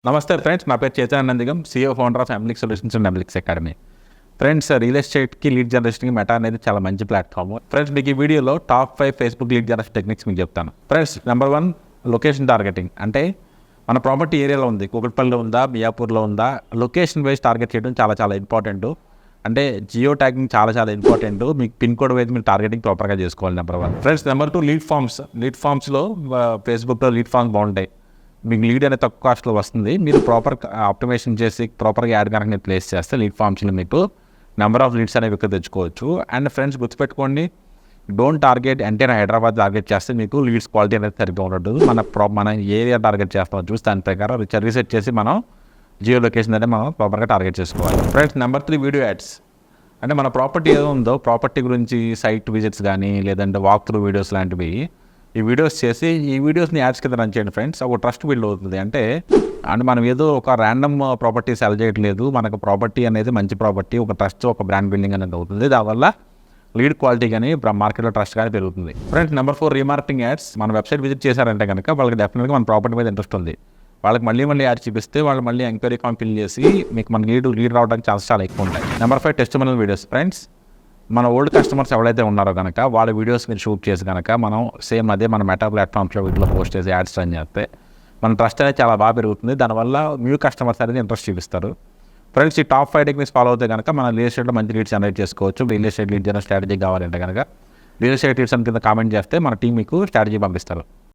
నమస్తే ఫ్రెండ్స్, నా పేరు Chaitanya Nandigam, CEO founder of Emblick solutions and Emblicks academy. Friends, real ఎస్టేట్కి లీడ్ జనరేషన్కి మెటా అనేది చాలా మంచి ప్లాట్ఫామ్. ఫ్రెండ్స్, మీకు ఈ వీడియోలో top 5 Facebook lead generation techniques మీకు చెప్తాను. Friends, number 1 location targeting. అంటే మన ప్రాపర్టీ ఏరియాలో ఉంది, కూకట్పల్లిలో ఉందా, మియాపూర్లో ఉందా, లొకేషన్ వైజ్ టార్గెట్ చేయడం చాలా ఇంపార్టెంట్. అంటే జియో ట్యాగింగ్ చాలా ఇంపార్టెంట్. మీకు పిన్ కోడ్ వైజ్ మీరు టార్గెటింగ్ ప్రాపర్గా చేసుకోవాలి. నెంబర్ 1. ఫ్రెండ్స్, నెంబర్ 2 లీడ్ ఫామ్స్లో ఫేస్బుక్లో లీడ్ ఫామ్స్ బాగుంటాయి. మీకు లీడ్ అనేది తక్కువ కాస్ట్లో వస్తుంది. మీరు ప్రాపర్ ఆప్టిమేషన్ చేసి ప్రాపర్గా యాడ్ కనుక మీరు ప్లేస్ చేస్తే లీడ్ ఫామ్స్లో మీకు నెంబర్ ఆఫ్ లీడ్స్ అనేవి ఇక్కడ తెచ్చుకోవచ్చు. అండ్ ఫ్రెండ్స్, గుర్తుపెట్టుకోండి, don't target entire Hyderabad target చేస్తే మీకు లీడ్స్ క్వాలిటీ అనేది సరిగ్గా ఉండదు. మన ఏరియా టార్గెట్ చేస్తాం చూసి దాని ప్రకారం రీసెర్చ్ చేసి మనం జియో లొకేషన్ అనేది మనం ప్రాపర్గా టార్గెట్ చేసుకోవాలి. Friends, number 3 video ads. అంటే మన ప్రాపర్టీ ఏదో ఉందో ప్రాపర్టీ గురించి సైట్ విజిట్స్ కానీ లేదంటే వాక్ త్రూ వీడియోస్ లాంటివి ఈ వీడియోస్ చేసి ఈ వీడియోస్ని యాడ్స్ కింద రన్ చేయండి. ఫ్రెండ్స్, ఒక ట్రస్ట్ బిల్డ్ అవుతుంది. అంటే మనం ఏదో ఒక ర్యాండమ్ ప్రాపర్టీ సెల్ చేయట్లేదు. మనకు ప్రాపర్టీ అనేది మంచి ప్రాపర్టీ, ఒక ట్రస్ట్, ఒక బ్రాండ్ బిల్డింగ్ అనేది అవుతుంది. దానివల్ల లీడ్ క్వాలిటీ కానీ మార్కెట్లో ట్రస్ట్ కానీ పెరుగుతుంది. Friends, number 4 remarketing ads. మన వెబ్సైట్ విజిట్ చేశారంటే కనుక వాళ్ళకి డెఫినెట్గా మన ప్రాపర్టీ మీద ఇంట్రెస్ట్ ఉంది. వాళ్ళకి మళ్ళీ యాడ్ చూపిస్తే వాళ్ళు మళ్ళీ ఎంక్వైరీ ఫామ్ ఫిల్ చేసి మీకు మన లీడ్ రావడానికి ఛాన్సెస్ చాలా ఎక్కువ ఉంటాయి. Number 5 testimonial videos. ఫ్రెండ్స్, మన ఓల్డ్ కస్టమర్స్ ఎవరైతే ఉన్నారో కనుక వాళ్ళ వీడియోస్ మీరు షూట్ చేసి కనుక మనం సేమ్ అదే మన మెటా ప్లాట్ఫామ్స్లో వీటిలో పోస్ట్ చేసి యాడ్స్ రన్ చేస్తే మన ట్రస్ట్ అనేది చాలా బాగా పెరుగుతుంది. దానివల్ల న్యూ కస్టమర్స్ అనేది ఇంట్రెస్ట్ చూపిస్తారు. ఫ్రెండ్స్, ఈ టాప్ 5 టెక్నిక్స్ ఫాలో అవుతే కనుక మన రియల్ ఎస్టేట్లో మంచి లీడ్స్ జనరేట్ చేసుకోవచ్చు. Real estate lead generate strategy కావాలంటే కనుక రియల్ ఎస్టేట్ లీడ్స్ కింద కామెంట్ చేస్తే మన టీం మీకు స్ట్రాటజీ పంపిస్తారు.